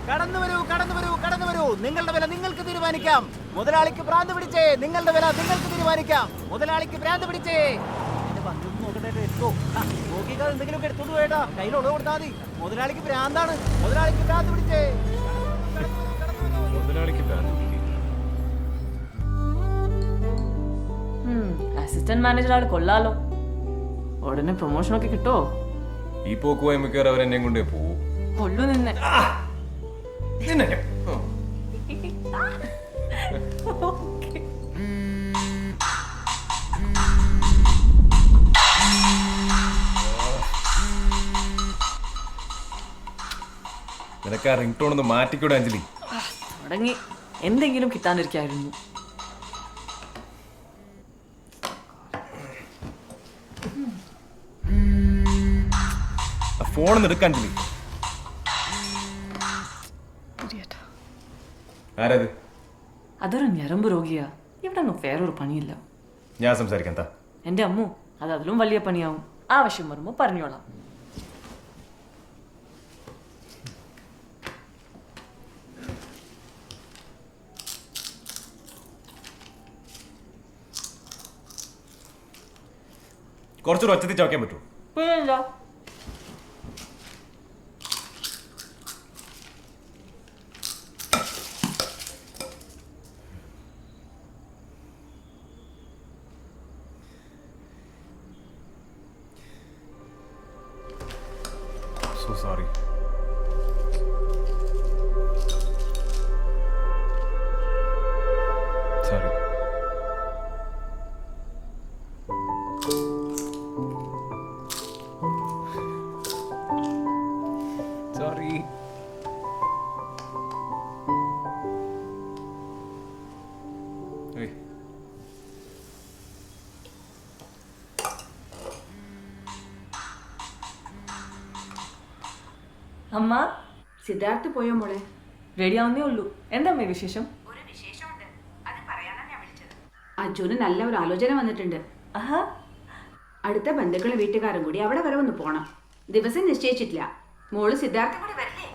കടന്നു വരൂ, കടന്നു വരൂ, കടന്നു വരൂ. നിങ്ങളുടെ വില നിങ്ങൾക്ക് തീരുമാനിക്കാം. മുതലാളിക്ക് ഭ്രാന്ത് പിടിച്ചേ. നിങ്ങളുടെ വില നിങ്ങൾക്ക് തീരുമാനിക്കാം. മുതലാളിക്ക് ഭ്രാന്ത് പിടിച്ചേ. എന്തെങ്കിലുമൊക്കെ എടുത്തോണ്ട് പോയേട്ടാ. കയ്യിലോട് കൊടുത്താൽ മതി. മുതലാളിക്ക് ഭ്രാന്താണ്. മുതലാളിക്ക് ഭ്രാന്ത് പിടിച്ചേ. അസിസ്റ്റന്റ് മാനേജർ ആള് കൊള്ളാലോ. ഉടനെ പ്രൊമോഷൻ ഒക്കെ കിട്ടോ? ഈ പോക്കുവായി മിക്കവാറും അവരെന്നെ കൊണ്ടേ പോവും. കൊള്ളു നിന്നെ. നിനക്ക് ആ റിംഗ് ടോൺ ഒന്ന് മാറ്റിക്കൂടെ അഞ്ജലി? തുടങ്ങി. എന്തെങ്കിലും കിട്ടാണ്ടിരിക്കായിരുന്നു. ഫോൺ എടുക്കാൻ അഞ്ജലി. ആരത്? അതൊരു ഞരമ്പ് രോഗിയാ. ഇവിടെ വേറൊരു പണിയില്ല. ഞാൻ സംസാരിക്കാം. എന്താ എന്റെ അമ്മു, അത് അതിലും വലിയ പണിയാവും. ആവശ്യം വരുമ്പോ പറഞ്ഞോളാം. കുറച്ചൊരു ഒച്ചത്തിൽ ചോക്കാൻ പറ്റൂ? പിന്നെന്താ? So sorry. Sorry. Sorry. Hey. അമ്മ, സിദ്ധാർത്ഥ് പോയോ മോളെ? റെഡി ആവുന്നേ ഉള്ളൂ. എന്താ അമ്മേ വിശേഷം? ഒരു വിശേഷമുണ്ട്, അത് പറയാനാ ഞാൻ വിളിച്ചത്. അജുന് നല്ല ഒരു ആലോചന വന്നിട്ടുണ്ട്. ആഹാ. അടുത്ത ബന്ധുക്കളും വീട്ടുകാരും കൂടി അവിടെ വരെ ഒന്ന് പോണം. ദിവസം നിശ്ചയിച്ചിട്ടില്ല. മോള് സിദ്ധാർത്ഥ കൂടി വരില്ലേ?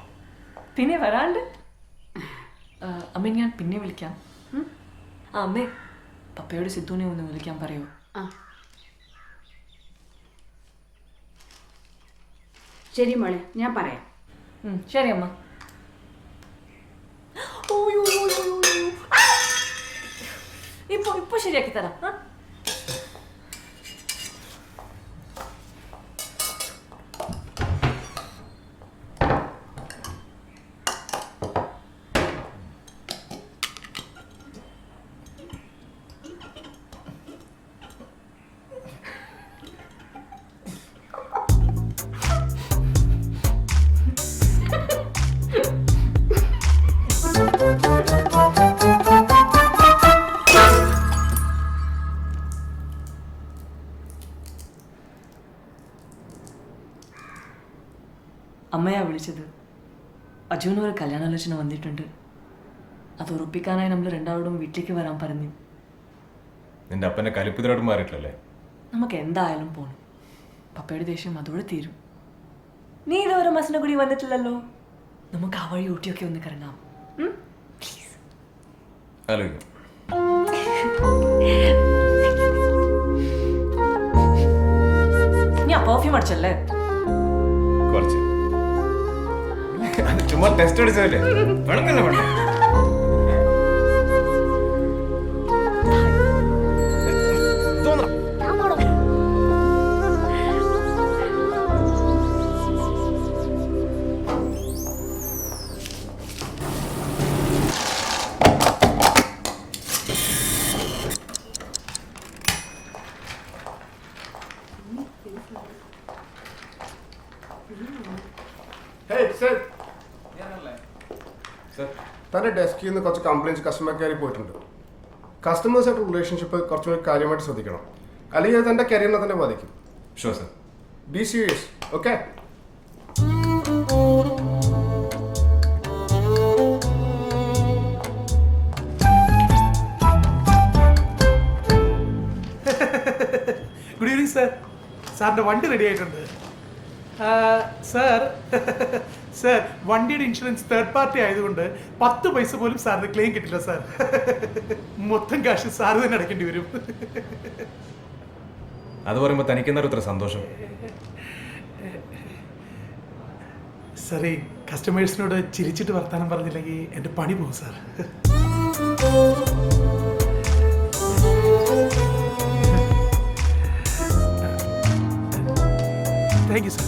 പിന്നെ വരാണ്ട്. അമ്മ ഞാൻ പിന്നെ വിളിക്കാം. ആ അമ്മേ, പപ്പയോട് സിദ്ധുവിനെ ഒന്ന് വിളിക്കാൻ പറയൂ. ആ ശരി മോളെ, ഞാൻ പറയാം. ശരി അമ്മ. ഇപ്പൊ ശരിയാക്കി തരാം. അമ്മയാ വിളിച്ചത്. അജുവിന് ഒരു കല്യാണാലോചന വന്നിട്ടുണ്ട്. അത് ഉറപ്പിക്കാനായി നമ്മൾ രണ്ടാളോടും വീട്ടിലേക്ക് വരാൻ പറഞ്ഞു. നിന്റെ അപ്പന്റെ കലിപ്പുതിരോട് മാറിയിട്ടില്ലല്ലേ? നമുക്ക് എന്തായാലും പോണം. പപ്പയുടെ ദേഷ്യം അതോടെ തീരും. നീ ഇതുവരെ മസിനെ കൂടി വന്നിട്ടില്ലല്ലോ. നമുക്ക് ആ വഴി ഊട്ടിയൊക്കെ ഒന്ന് കറങ്ങാം. ആലോചിക്കും. ഞാൻ പെർഫ്യൂം അടിച്ചല്ലേ? കുറച്ച് ചുമ്മാ ടെസ്റ്റ് അടിച്ചതല്ലേ? വേണമെന്നല്ലേ വേണ്ട. തൻ്റെ ഡെസ്കിൽ നിന്ന് കുറച്ച് കംപ്ലയിൻസ് കസ്റ്റമർ കെയറിൽ പോയിട്ടുണ്ട്. കസ്റ്റമേഴ്സായിട്ട് റിലേഷൻഷിപ്പ് കുറച്ചുകൂടി കാര്യമായിട്ട് ശ്രദ്ധിക്കണം, അല്ലെങ്കിൽ അത് തൻ്റെ കരിയറിനെ തന്നെ ബാധിക്കും. Sure sir. Be serious. Okay. Good evening sir. സാറിൻ്റെ വണ്ടി റെഡി ആയിട്ടുണ്ട്. സാർ സാർ വണ്ടിയുടെ ഇൻഷുറൻസ് തേർഡ് പാർട്ടി ആയതുകൊണ്ട് 10 പൈസ പോലും സാറിന് ക്ലെയിം കിട്ടില്ല സാർ. മൊത്തം കാശ് സാറ് തന്നെ അടയ്ക്കേണ്ടി വരും. അത് പറയുമ്പോൾ തനിക്കെന്താ ഇത്ര സന്തോഷം? സാറേ, കസ്റ്റമേഴ്സിനോട് ചിരിച്ചിട്ട് വർത്താനം പറഞ്ഞില്ലെങ്കിൽ എൻ്റെ പണി പോകും സാർ. Thank you sir.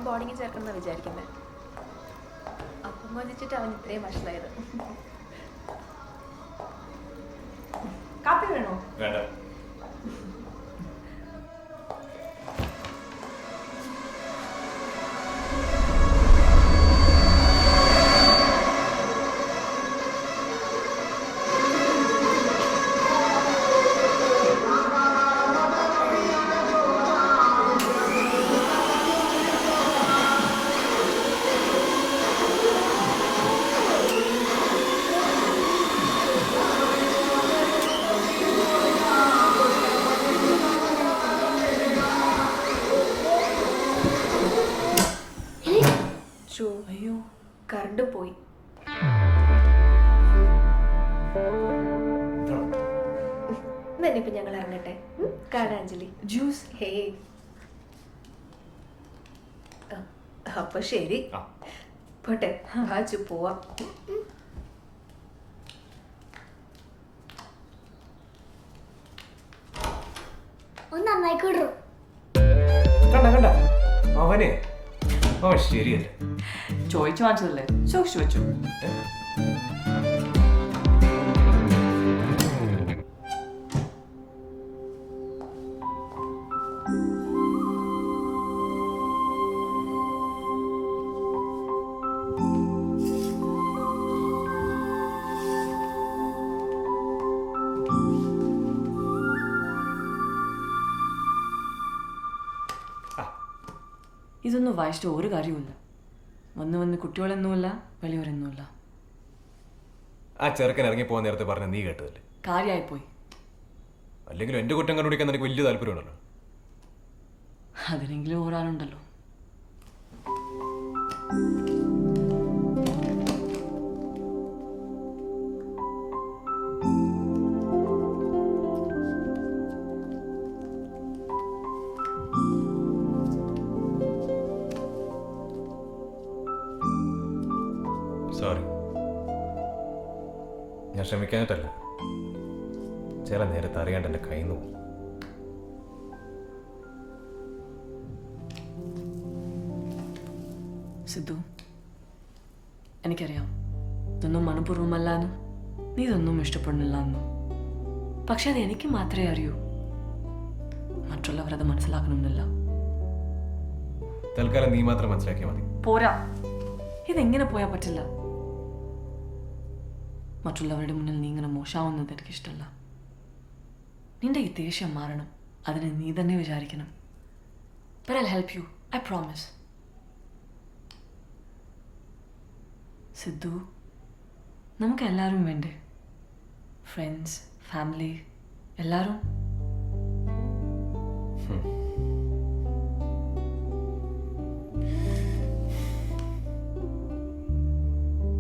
ബോർഡിങ്ങിൽ ചേർക്കുന്ന വിചാരിക്കുന്നത്. അപ്പം മതിച്ചിട്ട് അവൻ ഇത്രയും വഷളായത്. കാപ്പി വേണോ? വേണ്ട. അയ്യോ, കറണ്ട് പോയി. ഇപ്പൊ ഞങ്ങൾ ഇറങ്ങട്ടെ. കാണാഞ്ജലി ജ്യൂസ്. ഹേ, അപ്പൊ ശരി, പോട്ടെ. വാച്ചു പോവാം. കണ്ട അവനെ അവൻ ശരിയല്ല. ചോദിച്ചു വാങ്ങിച്ചതല്ലേ, ചോദിച്ചു വെച്ചു. ഇതൊന്നും വായിച്ചിട്ട് ഒരു കാര്യവുമില്ല. വന്ന് കുട്ടികളെന്നുമില്ല, വലിയവരെന്നുമില്ല. ആ ചെറുക്കൻ ഇറങ്ങി പോകാൻ നേരത്തെ പറഞ്ഞ നീ കേട്ടതല്ലേ? കാര്യമായിപ്പോയി. അല്ലെങ്കിലും എന്റെ കുറ്റം കണ്ടുപിടിക്കാൻ എനിക്ക് വലിയ താല്പര്യമുണ്ടല്ലോ. അതിനെങ്കിലും ഒരാളുണ്ടല്ലോ. സോറി, ഞാൻ ശ്രമിക്കാനിട്ടല്ല. ചില നേരത്തെ അറിയാണ്ട് എൻ്റെ കയ്യിൽ നിന്ന് പോകും. സിദ്ധു, എനിക്കറിയാം ഇതൊന്നും മനഃപൂർവ്വമല്ലാന്നും നീ ഇതൊന്നും ഇഷ്ടപ്പെടുന്നില്ല എന്നും. പക്ഷെ അത് എനിക്ക് മാത്രമേ അറിയൂ. മറ്റുള്ളവരത് മനസ്സിലാക്കണമെന്നില്ല. തൽക്കാലം നീ മാത്രം മനസ്സിലാക്കിയാൽ മതി. പോരാ, ഇതെങ്ങനെ പോയാൽ പറ്റില്ല. മറ്റുള്ളവരുടെ മുന്നിൽ നീ ഇങ്ങനെ മോശമാവുന്നത് എനിക്കിഷ്ടമല്ല. നിന്റെ ഈ ദേഷ്യം മാറണം. അതിനെ നീ തന്നെ വിചാരിക്കണം. But I'll help you, I promise. Sidhu, നമുക്ക് എല്ലാവരും വേണ്ടേ? ഫ്രണ്ട്സ്, ഫാമിലി, എല്ലാവരും.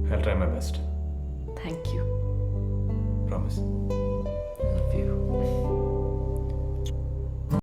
I'll try my best. Thank you. Promise. Love you.